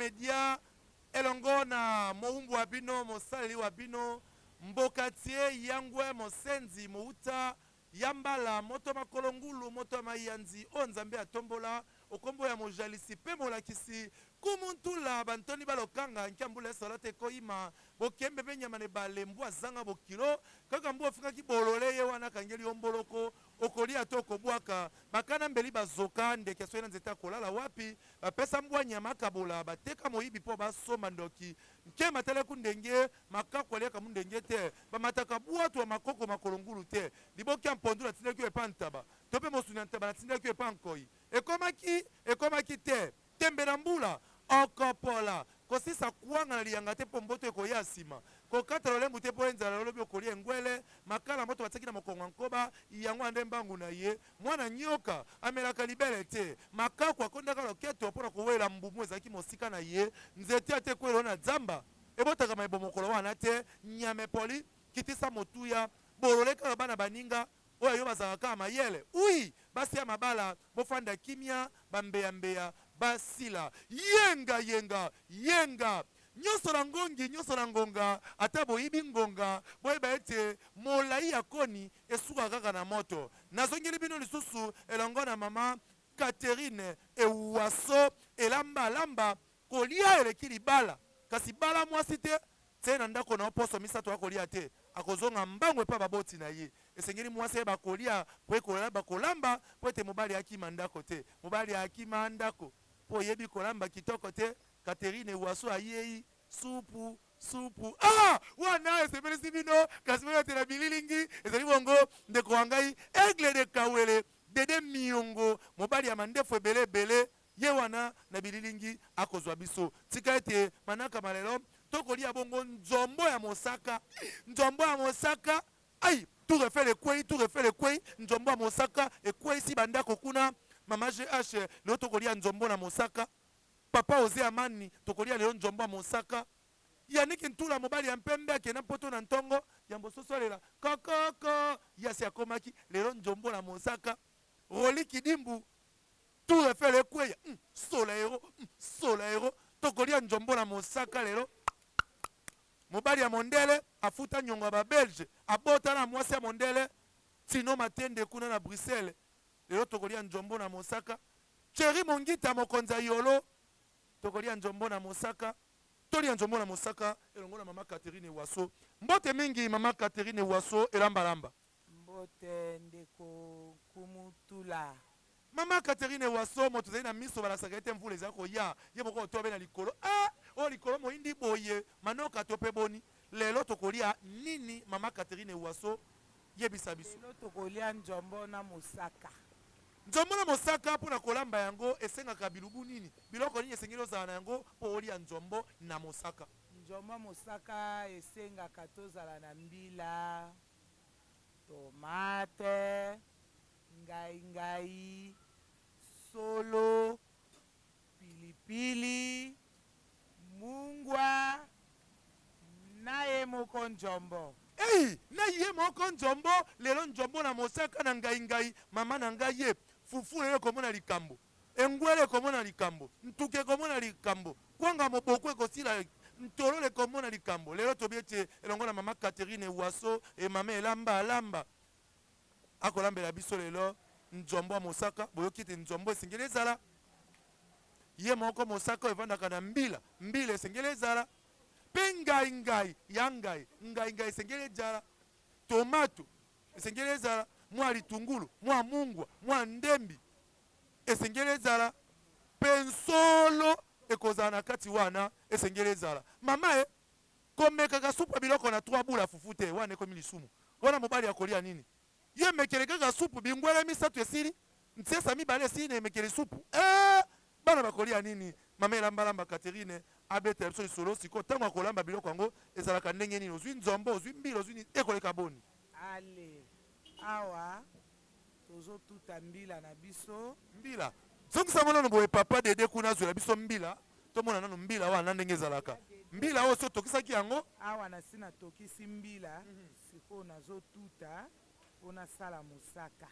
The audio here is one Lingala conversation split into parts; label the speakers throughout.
Speaker 1: Media elongo na moumbu wabino mosali wabino mbokatie yangwe mosenzi mouta yambala moto makolongulu moto mayanzi onzambe atombola okombo ya mojalisi pe molakisi kumuntula bantoni balokanga nkiambula salate koima bokembe benyama ne balembu azanga bokilo kaka mbu ofika kibolole ye wana kangeli omboloko okolia to kobwaka makana mbeli bazoka ndeke soyena nzeta kolala wapi bapesa mbwa nyama kabola bateka moyibi po basoma ndoki nke matele kundenge makakolia kamundenge te bamataka bwatu wa makoko makolongulu te liboki ampondula tindeki epantaba tope mosuna ntaba tindeki epankoi ekomaki te tembe na mbula okopola kosisa kuanga na liyanga te po mboto ekoya nsima kokata lolembu te po enzala lolobi okolia engwele makala moto bataki na mokongo nkoba yango ande mbangu na ye mwana nyoka amelaka libele te makako akondaka loketo mpona kowela mbumu ezalaki mosika na ye nzete ate kwelo na zamba ebotaka maebo mokolo wana te nyame poli kitisa motuya bololeka bana baninga oyo yo bazalaka mayele ui basi ya mabala bofanda kimia bambeyambeya basila yenga nyonso na ngongi nyonso na ngonga ata boyibi ngonga boyeba ete molai ya koni esuka kaka na moto nazongeli bino lisusu elongo na mama Catherine Ewaso elamba kolia eleki libala kasi bala mwasi te te na ndako na oposo misato akolia te akozonga mbango epa baboti na ye esengeli mwasi bakolia po ekolela bakolamba po ete mobali akima ndako te mobali akima ndako po yebi kolamba kitoko te Catherine Ewaso ayei supu wana esepelisi bino kasi boyo te na bililingi ezali bongo ndeko wangai aigle de kawele dede miongo mobali ya mandefu ebele ye wana na bililingi akozwa biso tika ete manaka malelo tokolia bongo nzombo ya mosaka ai tout refait le kwei nzombo ya mosaka ekwei si bandako kuna mama GH leo tokolia nzombo na mosaka papa Ose Amani tokolia leo nzombo ya mosaka yaniki ntula mobali ya mpembe akena poto na ntongo yambo sosolela kokoko yasi akomaki leo nzombo na mosaka roli kidimbu tout refait le kwei sola hero tokolia nzombo na mosaka leo mobali ya mondele afuta nyongo ba belge abota na mwasi ya mondele tino matende kuna na Bruxelles lelo tokolia nzombo na mosaka Thierry Mongita mokonza yolo tokolia nzombo na mosaka tolia nzombo na mosaka elongo na mama Catherine Ewaso mbote mingi mama Catherine Ewaso elamba
Speaker 2: mbote ndeko kumutula
Speaker 1: mama Catherine Ewaso moto zali na miso balasaka ete mvula eza koya ye moko tobe na likolo likolo moindi boye manoka tope boni lelo tokolia nini mama Catherine Ewaso yebisa biso
Speaker 2: lelo tokolia nzombo na mosaka
Speaker 1: mpona kolamba yango esengaka bilubu nini biloko nini esengeli ozala na yango mpo olia nzombo na mosaka
Speaker 2: mosaka esengaka tozala na mbila tomate ngai solo pilipili mungwa naye moko nzombo
Speaker 1: na ye moko nzombo lelo nzombo na mosaka na ngai mama na ngai ye fufu lelo komona likambo engwele komona likambo ntuke komona likambo kwanga moboko ekosila ntolole komona likambo lelo tobiete elongo na mama Catherine Ewaso mama elamba akolambela biso lelo nzombo ya mosaka boyoki ete nzombo esengeli ezala ye moko mosaka evandaka na mbila esengeli ezala pe ngai esengeli ezala tomato esengeli ezala mwa litungulu mwa mungwa mwa ndembi esengeli ezala pe nsolo ekozala na kati wana esengeli ezala mama komekaka supu ya biloko na 3 bula fufu te wana ekomi lisumu wana mobali akolia nini ye mekele kaka supu bingwele misato esili ntiesa mibale esili na emekele supu bana bakolia nini mama elambalamba Catherine abeta biso lisolo siko ntango akolamba biloko yango ezalaka ndenge nini ozwi nzombo ozwi mbila ozwi nini ekoleka boni
Speaker 2: ale awa tozotuta mbila na biso
Speaker 1: mbila zongisa nano boye papa dede kuna azwela biso mbila tomona nano mbila wana ndenge ezalaka mbila oyo so tokisaki yango
Speaker 2: awa nasi natokisi mbila sikoyo nazotuta mpona sala mosaka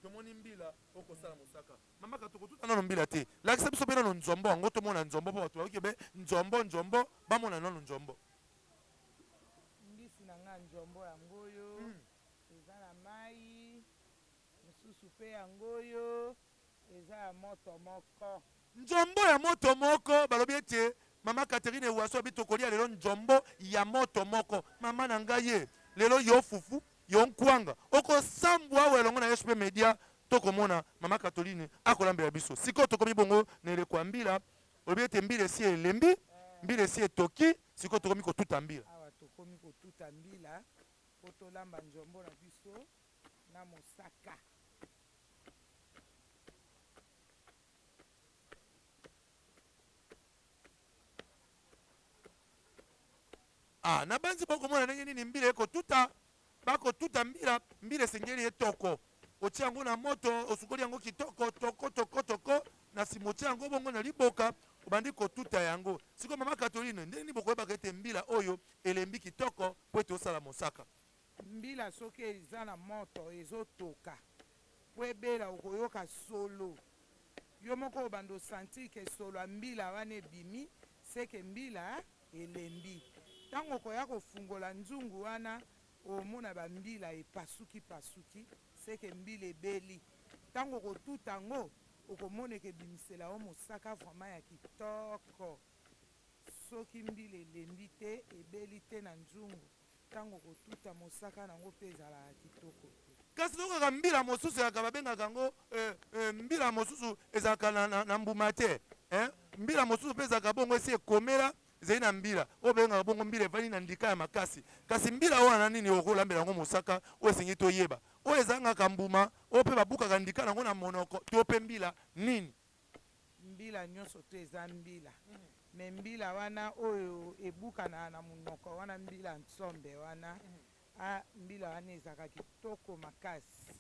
Speaker 1: tomoni mbila okosala mosaka mama katoko tuta nano mbila te lakisa biso mpe nano nzombo yango tomona nzombo mpo bato bakoki be nzombo bamona nano nzombo
Speaker 2: mbisi na nga nzombo yango oyo eza na mai mosusu mpe yango oyo eza ya moto moko
Speaker 1: nzombo ya moto moko balobi ete mama Catherine Ewaso abi tokolia lelo nzombo ya moto moko mama na ngai ye lelo yo fufu yo nkwanga okosambwa awa elongo na yesu mpe media tokomona mama Catherine akolambela biso sikoyo tokomi bongo na eleko ya mbila olobi ete mbila esi elembi mbila esi etoki sikoyo tokomi kotuta mbila
Speaker 2: awa tokomi kotuta mbila po tolamba nzombo na biso na mosaka
Speaker 1: na banzi bokomona ndenge nini mbila ekotuta bakotuta mbila esengeli etoko otia yango na moto osukoli yango kitoko toko na nsima otia yango bongo na liboka obandi kotuta yango sikoyo mama Catherine ndenge nini bokoyebaka ete mbila oyo elembi kitoko po ete osala mosaka
Speaker 2: mbila soki eza na moto ezotoka po ebela okoyoka solo yo moko obanda osantir ke solo ya mbila wana ebimi seke mbila elembi ntango okoya kofungola nzungu wana omona bambila epasuki seke mbila ebeli ntango okotuta yango okomoneka ebimisela yo mosaka vraimen ya kitoko soki mbila elembi te ebeli te na nzungu ntango okotuta mosaka nango mpe ezalaka kitoko te
Speaker 1: kasi tokaka mbila mosusu ezalaka babengaka yango mbila mosusu ezalaka na mbuma te mbila mosusu mpe ezalaka bongo esi ekomela ezali na mbila oyo babengaka bongo mbila evandi na ndika ya makasi kasi mbila oyo na nini okolambela yango mosaka oyo esengi toyeba oyo ezalangaka mbuma oyo mpe babukaka ndika nango na monoko to mpe mbila nini
Speaker 2: mbila nyonso to eza mbila me mbila wana oyo ebukana na monoko wana mbila nsombe wana mbila wana ezalaka kitoko makasi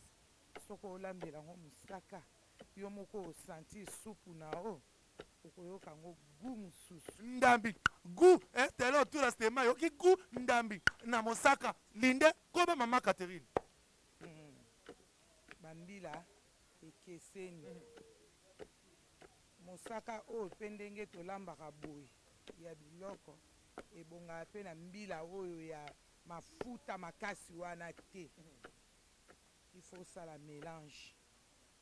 Speaker 2: soko olambela yango mosaka yo moko osentir supu na o okoyoka yango gu mosusu
Speaker 1: ndambi gu tele otula stema yoki gu ndambi na mosaka linde koba mama Catherine
Speaker 2: bambila ekeseni mosaka oyo mpe ndenge tolambaka boye ya biloko ebongaka mpe na mbila oyo ya mafuta makasi wana te ifo osala mélange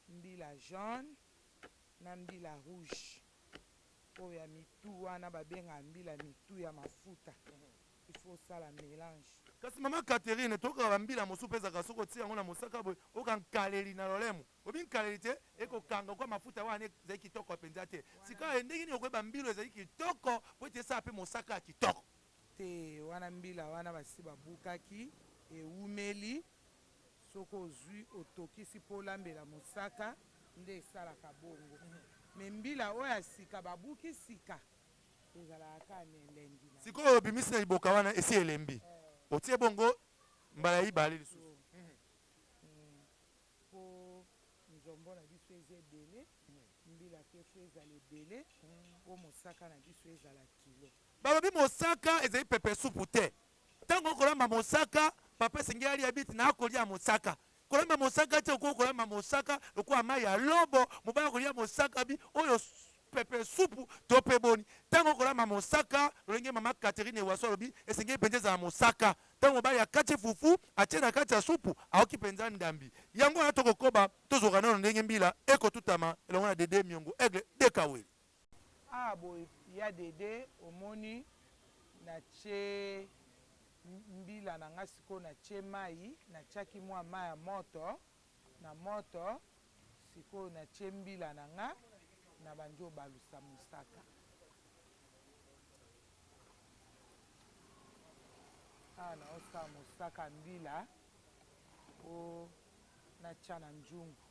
Speaker 2: mbila jaune na mbila rouge oyo ya mitu wana babengaka mbila mitu ya mafuta ifo osala mélange
Speaker 1: kasi mama Catherine tokaka bambila mosusu mpe ezalaka soki otia yango na mosaka boye oka nkaleli na lolemo obi nkaleli te ekokanga kwa mafuta wana ezali kitoko mpenza te sikoyo ndenge nini okoyeba mbilo ezali kitoko po ete esala mpe mosaka ya kitoko
Speaker 2: te wana mbila wana basi babukaki ewumeli soki ozwi otokisi mpo olambela mosaka nde esalaka bongo me mbila oyo ya sika babuki sika ezalaka na elengi
Speaker 1: sikoyo obimisi na liboka wana esi elembi otie bongo mbala yibale lisusu
Speaker 2: po nzombo na biso eza ebele mbila mpe fo ezala ebele po mosaka na biso ezala kilo
Speaker 1: balobi mosaka ezali pepe supu te ntango okolamba mosaka papa esengeli alia biti na akolia mosaka kolamba mosaka te okoki kolamba mosaka lokola mai ya lobo mobali akolia mosaka bi oyo pepe supu to mpe boni ntango okolamba mosaka lolenge mama Catherine Ewaso alobi esengeli mpenza ezala mosaka ntango mobali akati fufu atie na kati ya supu aoki mpenza ndambi yango wana tokokoba tozoka nano ndenge mbila ekotutama elongo na Dede Miongo Aigle Dekaweli
Speaker 2: boye ya dede omoni natie mbila na nga sikoyo natie mai natiaki mwa mai ya moto na moto sikoyo natie mbila na nga na bandi obalusa mosaka naosala mosaka mbila po natia na nzungu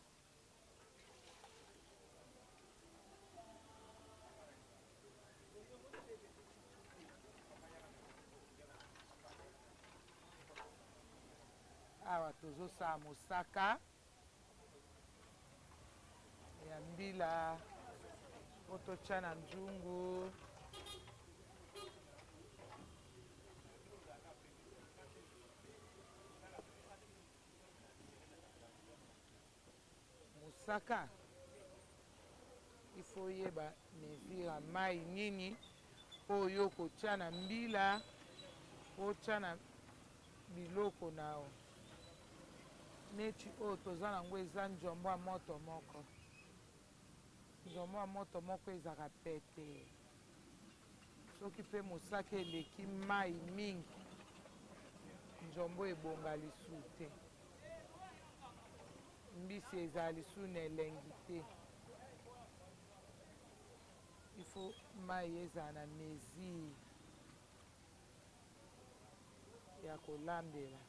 Speaker 2: awa tozosala mosaka ya mbila po totya na nzungu mosaka ifo oyeba mesure ya mai nini oyo kotia na mbila otya na biloko nao neti oyo toza nango eza nzombo ya moto moko nzombo ya moto moko ezaka pete soki mpe mosaka eleki mai mingi nzombo ebonga lisu te mbisi ezala lisu na elengi te ifo mai ezala na mesure ya kolambela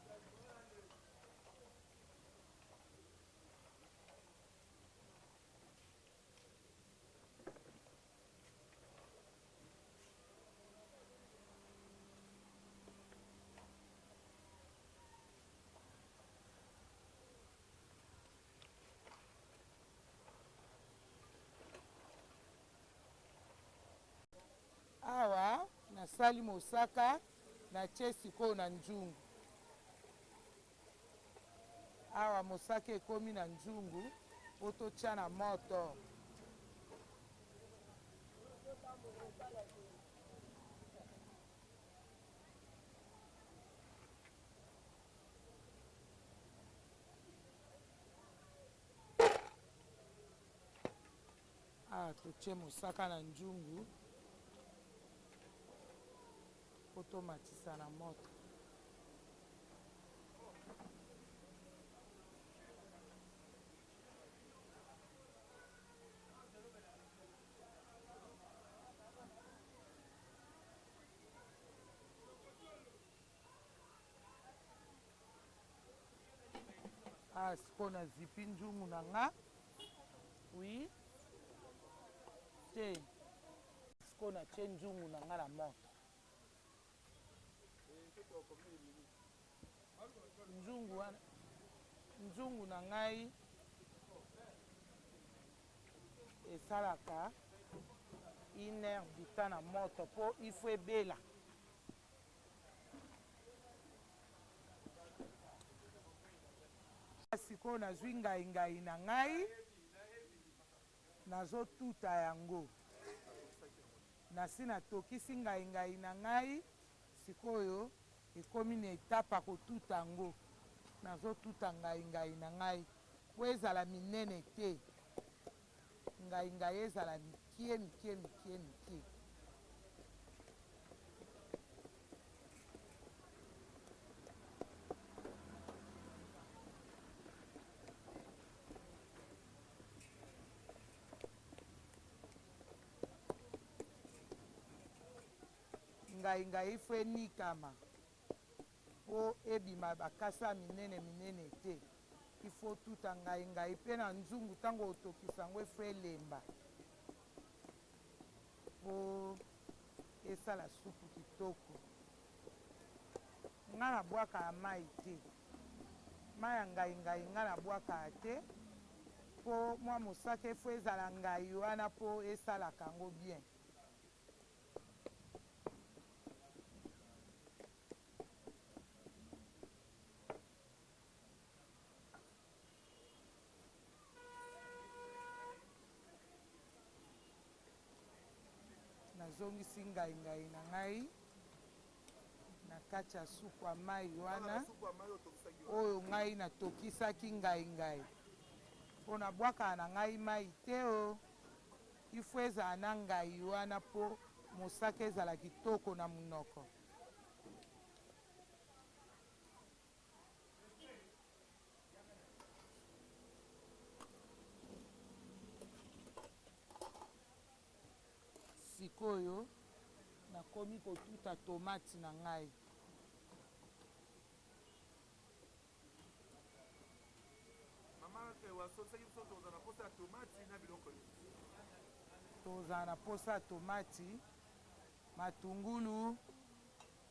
Speaker 2: awa nasali mosaka natie sikoyo na nzungu awa mosaka ekomi na nzungu po totya na moto awa totie mosaka na nzungu po tomatisa na moto awa sikoyo nazipi nzungu na nga wi te sikoyo natie nzungu na nga na moto nzungu na ngai esalaka 1 heure du temps na moto mpo ifo ebela sikoyo nazwi ngai na ngai nazotuta yango nasi natokisi ngai na ngai sikoyo ekomi na etapa kotuta yango nazotuta ngai na ngai po ezala minene te ngai ezala mikie ngai ifo enikama po ebima bakasa minene te ifo tuta ngai mpe na nzungu ntango otokisa yango ifo elemba po esala supu kitoko nga nabwaka ya mai te mai ya ngai nga nabwaka te po mwa mosaka ifo ezala ngai wana po esalaka yango bien nazongisi ngai na ngai na kati ya supu ya mai wana oyo ngai natokisaki ngai mpo nabwaka na ngai mai te o ifo ezala na ngai wana mpo mosaka ezala kitoko na munoko sikoyo nakomi kotuta tomati na ngai tozala na posa ya tomati matungulu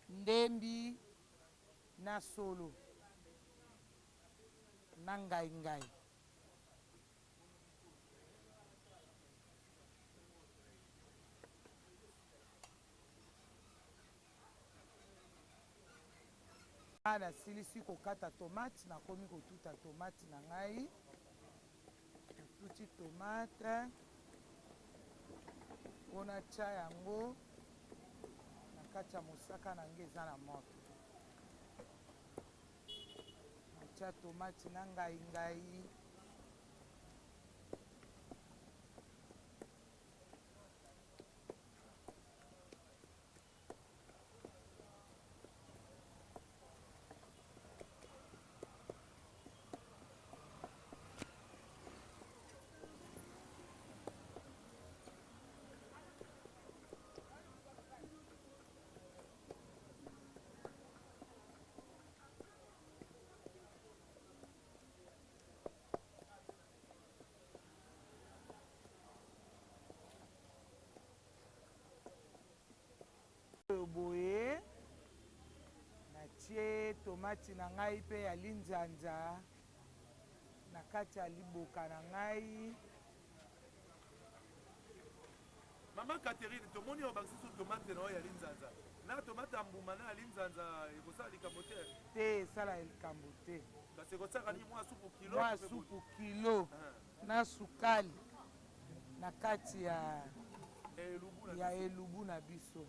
Speaker 2: ndembi na solo na ngai nasilisi kokata tomate nakomi kotuta tomate na ngai natuti tomate mpona tia yango na kati ya mosaka na nge eza na moto. Natia tomate na ngai boye natie tomati na ngai mpe ya linzanza na kati ya liboka na ngai.
Speaker 1: Mama Catherine, tomoni obakisi su tomate na oyo ya linzanza. Na tomate mbuma na linzanza ekosala likambo te?
Speaker 2: Te esala likambo te.
Speaker 1: Kasi ekosala ni mwa supu kilo?
Speaker 2: Mwa supu kilo na sukali na kati ya elubu na biso.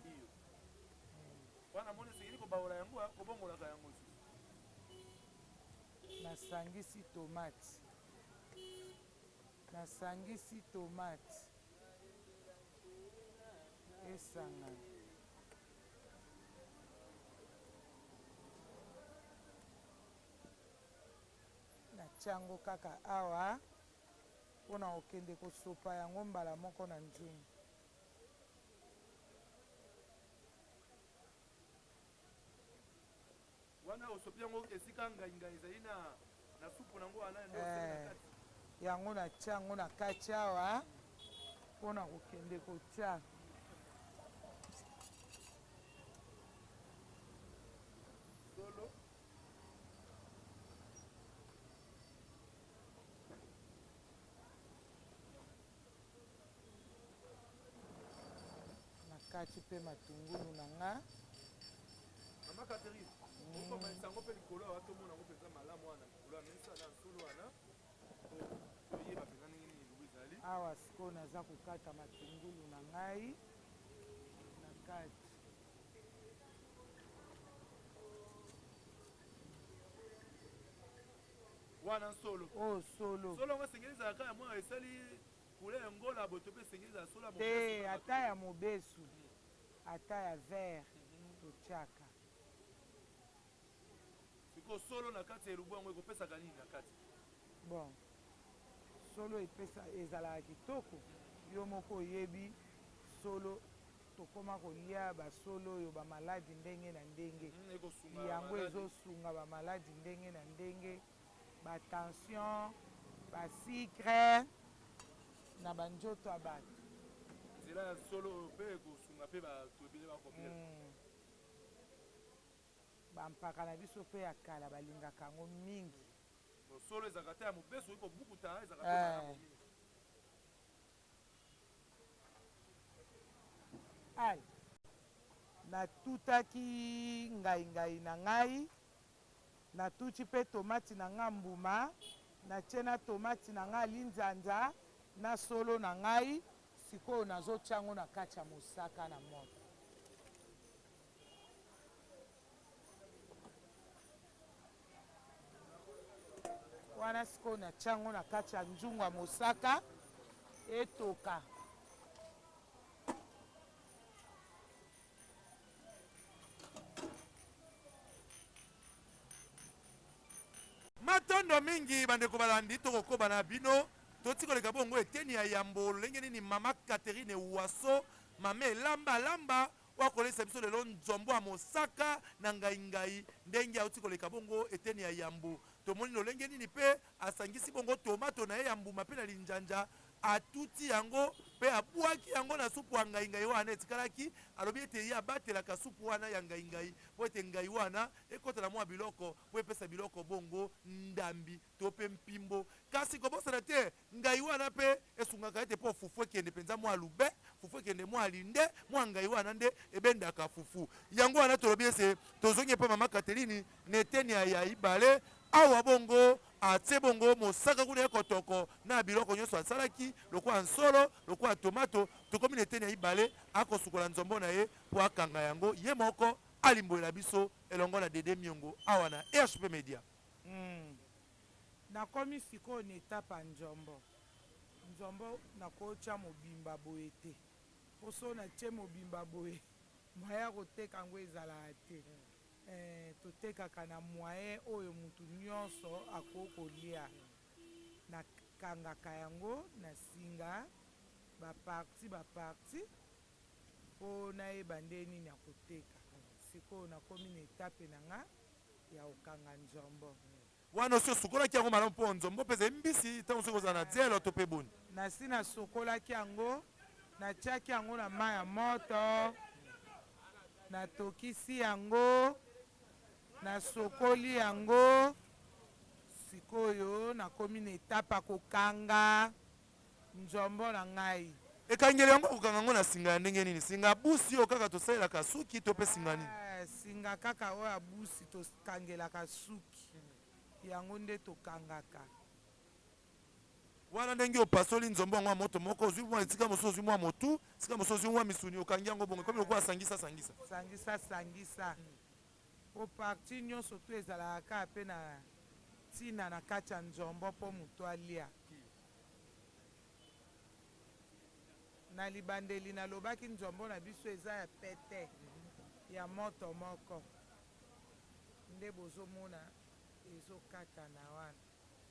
Speaker 1: Wana mone sengeli kobaola yango kobongolaka yango.
Speaker 2: Nasangisi tomate esangana. Natia yango kaka awa mpona kokende kosopa yango mbala moko na nzungu.
Speaker 1: Wana osopi yango esika ngai ezali na supu nango wana ndio na kati.
Speaker 2: Yango natia yango na kati awa mpona kokende kotia
Speaker 1: solo.
Speaker 2: na kati mpe matungulu na nga.
Speaker 1: Mama Catherine, koma sango pe likolo ato mona ngo pesa malamu wana likolo mesa na solo wana to yeba pesa nini Louise.
Speaker 2: Awa siko naza kokata matungulu na ngai na kati.
Speaker 1: Wana solo.
Speaker 2: Oh solo.
Speaker 1: Solo ngo sengeliza kaka mwa esali kule ngola boto pe sengeliza solo mo.
Speaker 2: Te ata ya mobesu. Ata ya vert tochaka.
Speaker 1: Siko solo na kati ya lubu ngo ekopesa kanini na kati.
Speaker 2: Bon. Solo epesa ezala kitoko. Yo moko yebi solo tokoma kolia ba solo yo ba maladi ndenge na ndenge. Yango ezosunga ba maladi ndenge na ndenge. Ba tension, ba sucre na ba njoto ya bato.
Speaker 1: Zela solo pe kosunga pe ba tobile ba kopela.
Speaker 2: Ba mpaka na biso pe ya kala balingaka yango mingi.
Speaker 1: Solo ezakata ya mobeso iko bukuta ezakata ya mingi.
Speaker 2: Ai. Natutaki ngai na ngai. Natuti pe tomati na nga mbuma, natie na tomati na nga linzanza, na solo na ngai, sikoyo nazotia yango na kati ya mosaka na moto. Wana sikoyo natia yango na kati ya nzungu ya mosaka, etoka.
Speaker 1: Matondo mingi bandeko balandi tokokoba na bino totikoleka bongo eteni ya yambo lolenge nini Mama Catherine Waso mame lamba wakolesa biso lelo nzombo ya mosaka na ngai ndenge auti koleka bongo eteni ya yambo tomoni lolenge nini pe asangisi bongo tomato na ye ya mbuma pe na linjanja atuti yango pe abwaki yango na supu ya ngai wana etikalaki alobi ete ye abatelaka supu wana ya ngai po ete ngai wana ekotela mwa biloko po epesa biloko bongo ndambi to pe mpimbo kasi kobosana te ngai wana pe esungaka ete po fufu ekende mpenza mwa lube fufu ekende mwa linde mwa ngai wana nde ebendaka fufu yango wana tolobi ese tozongi mpe Mama Catherine na eteni ya ibale awa bongo atie bongo mosaka kuna ekotoko na biloko nyonso asalaki lokola nsolo lokola tomato tokomi na eteni ya ibale akosukola nzombo na ye mpo akanga yango ye moko alimbolela biso elongo na Dede Miongo awa na RHP Media.
Speaker 2: Nakomi sikoyo na etape ya nzombo nakotya mobimba boye te mpo so natie mobimba boye moyen koteka yango ezalaka te. Totekaka na moyen oyo mutu nyonso akoki kolia. Nakangaka yango nasinga baparti mpo nayeba nde nini ya koteka. Sikoyo nakomi na etape na nga ya kokanga nzombo.
Speaker 1: Wana osi osukolaki yango malamu mpo nzombo mpenza mbisi ntango soki ozala na dielo to mpe boni.
Speaker 2: Nasi nasukolaki yango natiaki yango na mai ya moto natokisi yango nasokoli yango. Sikoyo nakomi na etape ya kokanga nzombo na ngai.
Speaker 1: Ekangeli yango kokanga yango na singa ya ndenge nini? Singa busi oyo kaka tosalelaka suki to mpe singa nini?
Speaker 2: Singa kaka oyo ya busi tokangelaka suki yango nde tokangaka.
Speaker 1: Wana ndenge opasoli nzombo yango ya moto moko ozwi mwa esika mosusu ozwi mwa motu esika mosusu ozwi mwa misuni okangi yango bongo komi lokola sangisa.
Speaker 2: Po parti nyonso to ezalaka mpe na ntina na kati ya nzombo mpo moto alia. Na libandeli nalobaki nzombo na biso eza ya pete ya moto moko nde bozomona ezokata na wana.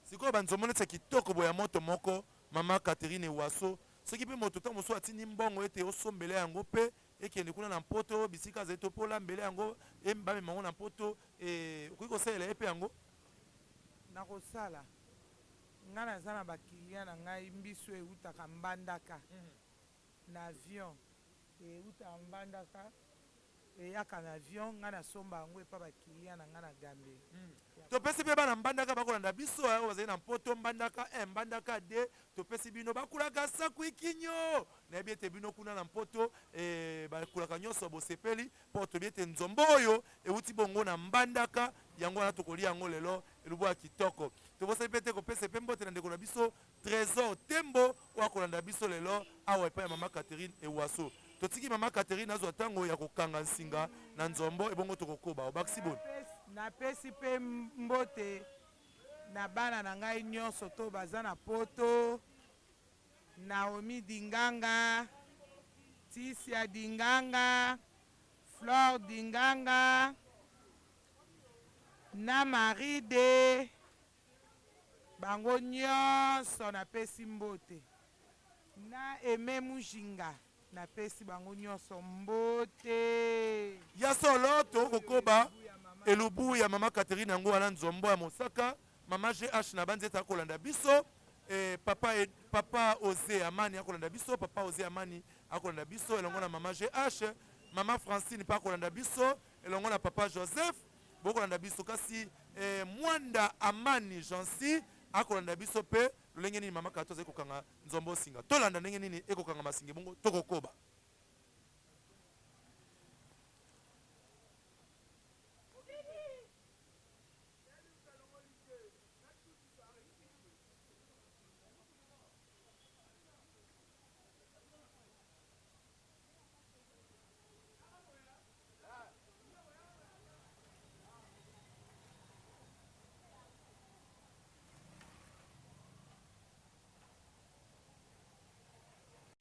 Speaker 1: Sikoyo banzombo neti ya kitoko boya moto moko mama Catherine Waso soki mpe moto ntango mosusu atindi mbongo ete osombela yango mpe ekende kuna na mpoto bisika azali to mpo lambela yango bamema yango na mpoto okoki kosalela ye mpe yango.
Speaker 2: Nakosala ngai naza na bakilia na ngai mbiso eutaka mbandaka na avion eutaka mbandaka eyaka na avion ngai nasomba yango epa bakilia na ngai na Gambie.
Speaker 1: Topesi mpe bana mbandaka bakolanda biso oyo bazali na mpoto mbandaka mbandaka de topesi bino bakulaka saku ikinyo nayebi ete bino kuna na mpoto bakulaka nyonso bosepeli mpo toyebi ete nzombo oyo euti bongo na mbandaka yango wana tokolia yango lelo elubu ya kitoko. Tobosali mpe te kopesa mpe mbote na ndeko na biso Trésor Tembo oyo akolanda biso lelo awa epai ya mama Catherine Ewaso. Totiki mama Catherine azwa ntango ya kokanga nsinga na nzombo ebongo tokokoba obakisi boni.
Speaker 2: Napesi mpe mbote na bana na ngai nyonso to baza na poto. Naomi Dinganga, Tisia Dinganga, Flore Dinganga, na Marie de bango nyonso napesi mbote. Na Eme Mujinga napesi bango nyonso mbote.
Speaker 1: Ya solo tokokoba elubu ya mama Catherine yango wana nzombo ya mosaka mama GH na banzeta akolanda biso papa Ose Amani akolanda biso papa Ose Amani akolanda biso elongo na mama GH mama Francine pa akolanda biso elongo na papa Joseph bokolanda biso kasi Mwanda Amani Jansi akolanda biso pe lolenge nini mama Kato azali kokanga nzombo singa tolanda ndenge nini ekokanga masinga bongo tokokoba.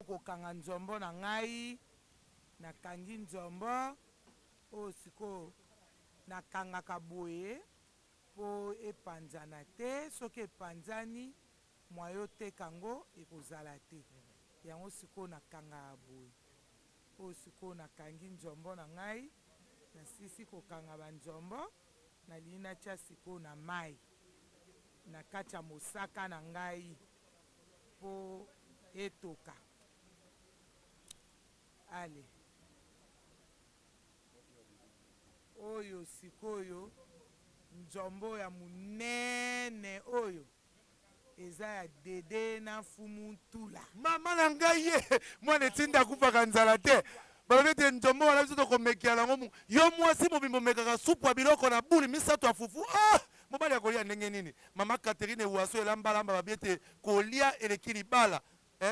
Speaker 2: Kokanga nzombo na ngai nakangi nzombo oyo sikoyo nakangaka boye mpo epanzana te soki epanzani mwayo oteka yango ekozala te yango sikoyo nakangaka boye oyo sikoyo nakangi nzombo na ngai nasisi kokanga banzombo nalingi natia sikoyo na mai na kati ya mosaka na ngai mpo etoka. Ale oyo sikoyo nzombo ya munene oyo eza ya Dede na Fumu Ntula
Speaker 1: mama na ngai ye mwana etinda akufaka nzala te balobi ete nzombo wana biso tokomekela yango yo mwasi mobimbo omekaka supu ya biloko na buli misato ya fufu mobali akolia ndenge nini mama Catherine Waso elambalamba babiete kolia eleki libala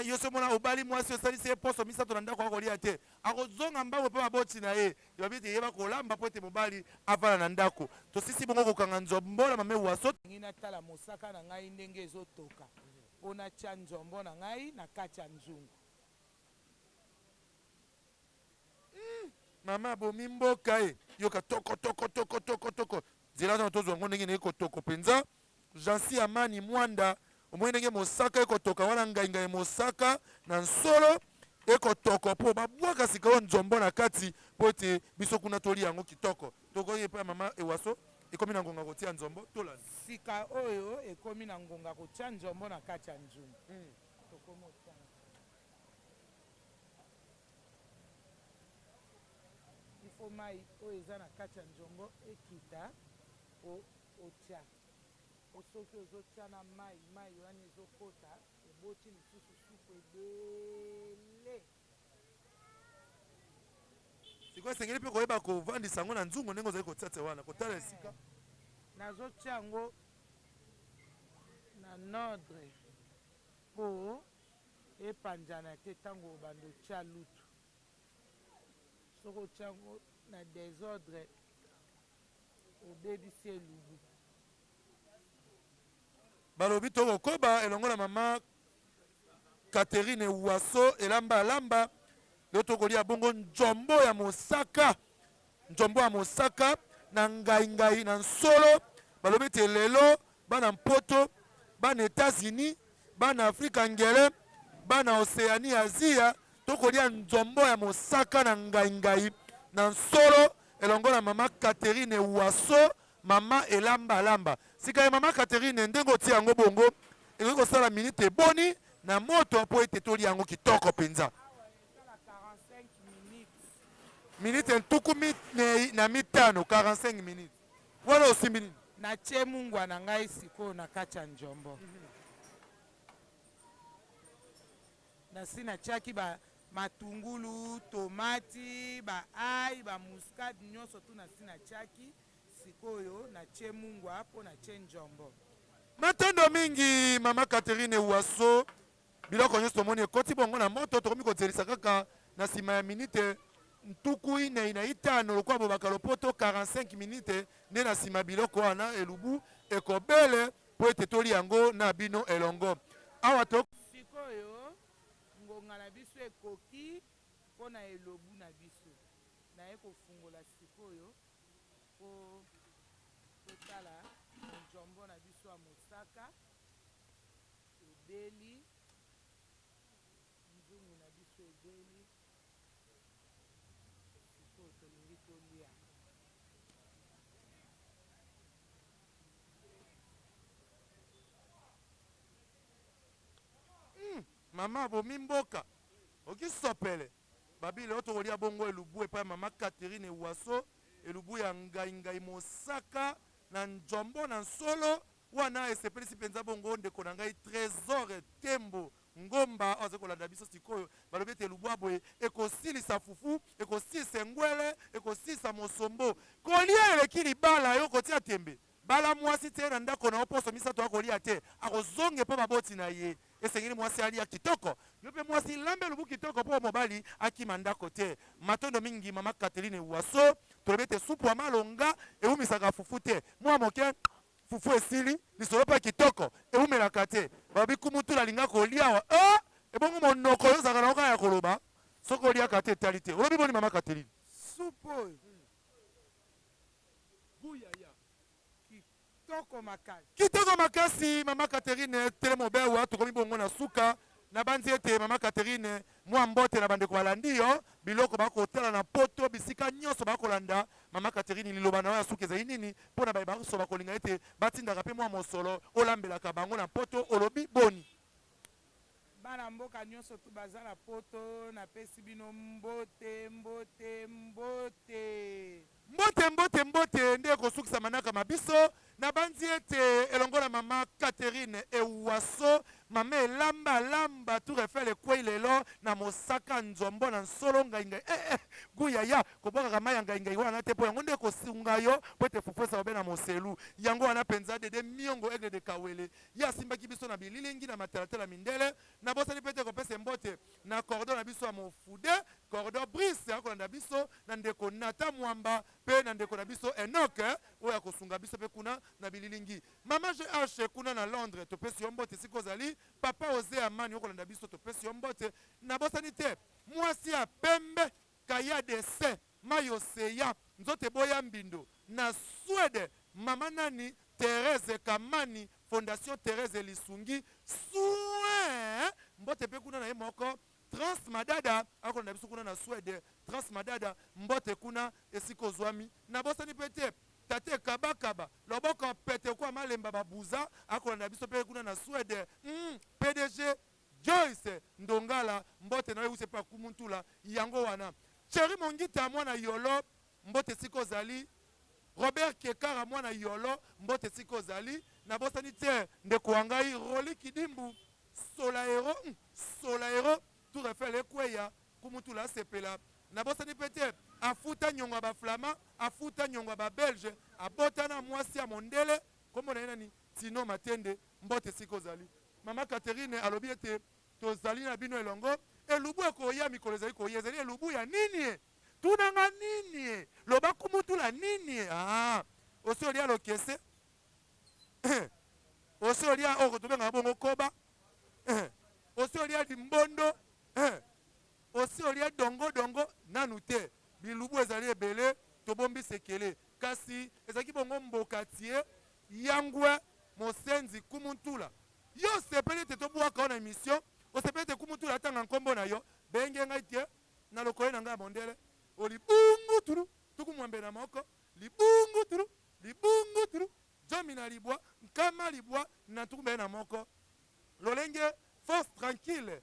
Speaker 1: yo so mona obali mwasi osalisi ye poso misato na ndako akolia te akozonga mbango mpe maboti na ye babiete yeba kolamba po ete mobali avana na ndako tosisi bongo kokanga nzombo na mame Waso
Speaker 2: ngi natala mosaka na ngai ndenge ezotoka mpona tia nzombo na ngai na kati ya nzungu.
Speaker 1: mama bomi mboka e yoka toko nzela na tozwa ngo ndenge ekotoko mpenza Jansi Amani Mwanda omoi ndenge mosaka ekotoka wana ngai mosaka na nsolo ekotoko mpo babwaka sika oyo nzombo na kati mpo ete biso kuna tolia yango kitoko tokoki epai ya mama Ewaso ekomi na ngonga kotia nzombo tolanda
Speaker 2: sika oyo ekomi na ngonga kotia nzombo na kati ya nzungu. Tokomi otia ifo mai oyo eza na kati ya nzombo ekita otia osoki ozotia na mai wana ezokota eboti lisusu supu ebele
Speaker 1: sikoyo esengeli mpe koyeba kovandisa yango na nzungu ndenge ozali kotia te wana kotala esika
Speaker 2: nazotia yango na nordre mpo epanzana te ntango obanda otia lutu soki otia yango na desordre obebisi elubu.
Speaker 1: balobi tokokoba elongo na mama Catherine Waso elamba leo tokolia bongo njombo ya mosaka na ngai na nsolo balobi te lelo bana mpoto bana États-Unis bana Afrika ngele bana Océanie Asia tokolia njombo ya mosaka na ngai na nsolo elongo na mama Catherine Waso mama elamba sika ya mama Catherine ndenge otia yango bongo ekoki kosala minute eboni na moto mpo ete tolia yango kitoko mpenza minute ntuku na mitano 45 minutes wana osimbi nini
Speaker 2: natie mungwa na ngai sikoyo na kati ya njombo nasi natiaki matungulu tomati baai bamuskade nyonso tu nasi natiaki sikoyo natie mungwa mpo natie njombo.
Speaker 1: matondo mingi mama Catherine Waso biloko nyonso tomoni ekoti bongo na moto tokomi kozelisa kaka na nsima ya minute ntuku ine na itano lokola bobaka lopoto 45 minute nde na nsima biloko wana elubu ekobele mpo ete tolia yango na bino elongo awa
Speaker 2: sikoyo ngonga na biso ekoki mpo na elobu na biso naye kofungola sikoyo mpo totala njombo na biso ya mosaka ebeli nzungu na biso ebeli sikoyo tolingi tolia.
Speaker 1: mama bomi mboka okisopele babile oyo tokolia bongo elubu epai mama Catherine Waso elubu ya ngai mosaka na njombo na nsolo wana esepelisi mpenza bongo ndeko na ngai Trésor Tembo ngomba oyo azali kolanda biso sikoyo balobi ete elubu aboye ekosilisa fufu ekosilisa ngwele ekosilisa mosombo kolia eleki libala yo kotia tembe bala mwasi te na ndako na oposo misato akolia te akozonge mpo maboti na ye esengeli mwasi alia kitoko yo mpe mwasi lambe elubu kitoko mpo mobali akima ndako te matondo mingi mama Catherine Waso tolobi ete supu ya malonga ewumisaka fufu te mwa moke fufu esili lisolo mpe kitoko ewumelaka te babi kumutu alinga kolia wa ebongo monoko oyo ozalaka na oka ya koloba soki oliaka te etali te olobi boni mama Catherine
Speaker 2: supu oyo
Speaker 1: kitoko makasi mama Catherine telemo bewa tokomi bongo na suka na banzi ete mama Catherine mwa mbote na bandeko balandi yo biloko bakotala na poto bisika nyonso bakolanda mama Catherine liloba na yo ya suka ezali nini mpo na baso bakolinga ete batindaka mpe mwa mosolo olambelaka bango na poto olobi boni
Speaker 2: bana mboka nyonso tu baza na poto napesi bino mbote nde
Speaker 1: ekosukisa manaka mabiso na banzi ete elongo na mama Catherine Waso mama lamba lamba tu refele kwei lelo na mosaka nzombo na nsolo ngai ngai guya ya koboka kama ya ngai ngai wana te po yango nde kosunga yo po te fufuesa obe na moselu yango wana penza dede miongo egle de kawele ya simbaki biso na bililingi na matelatela mindele na bosani pete kopesa mbote na cordon na biso ya mofude cordon brise akolanda biso na ndeko nata mwamba pe na ndeko na biso enoke oyo akosunga biso pe kuna na bililingi mama GH kuna na Londres topesi yo mbote sikozali papa Ose Amani okolanda biso topesi yo mbote na bosani te mwasi ya pembe kaya dese mayoseya nzote boya mbindo na Swede mama nani Therese Kamani Fondation Therese Lisungi soin mbote pe kuna na ye moko Transmadada akolanda biso kuna na Swede Transmadada mbote kuna esiko zwami na bosani pete tate kabakaba loboko pete kwa malemba babuza akolanda biso pe kuna na Swede PDG Joyce Ndongala mbote na use pa kumuntula yango wana Chéri Mongita mwana yolo mbote siko zali Robert Kekara mwana yolo mbote siko zali na bosani te ndeko wangai Roli Kidimbu Solaero tout refele kweya kumutula sepela na bosani pete afuta nyonga ba flama afuta nyonga ba belge abota na mwasi ya mondele kombo na nani Tino Matende mbote siko zali mama Catherine alobi ete tozali na bino elongo elubu ekoya mikolo ezali koya ezali elubu ya nini tunanga nini loba kumutula nini osi olia lokese osi olia oko tobenga bongo koba osi olia dimbondo osi olia dongo nanu te bilubu ezali ebele tobombi sekele kasi ezaki bongo mboka tie yangwe mosenzi kumutula yo sepeli te tobwaka na émission osepeli te kumutula atanga nkombo na yo benge ngai tie na lokolo na ngai mondele olibungu turu tukumwambe na moko libungu turu jomi na libwa nkama libwa na tukumbe na moko lolenge force tranquille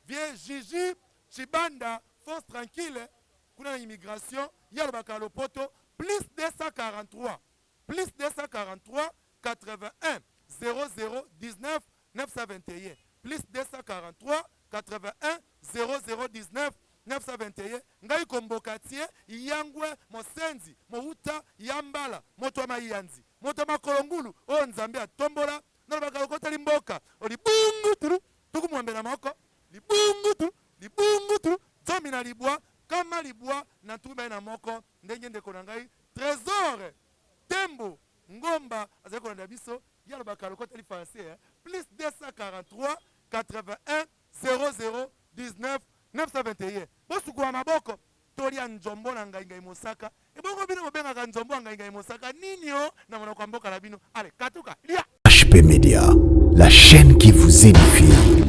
Speaker 1: vie Gigi Chibanda force tranquille kuna na immigration yalo bakalo poto plus 243 81 00 19 921 plus 243 81 00 19 921 ngai komboka tie yangwe mosenzi mouta yambala moto mayanzi moto makolongulu o nzambe atombola nalobaka lokoteli mboka olibungu turu tukumwambe na moko libungu turu zomi na libwa kama libwa na tukumbe na moko ndenge ndeko na ngai trésor tembo ngomba azali kolanda biso yalobaka lokoteli français plus 243 81 00 19 921 bosukuwa maboko tolia njombo na ngai ngai mosaka ebongo bino bobengaka njombo na ngai ngai mosaka nini o na monoko ya mboka na bino ale katuka lia
Speaker 3: HP Media, la chaîne qui vous édifie.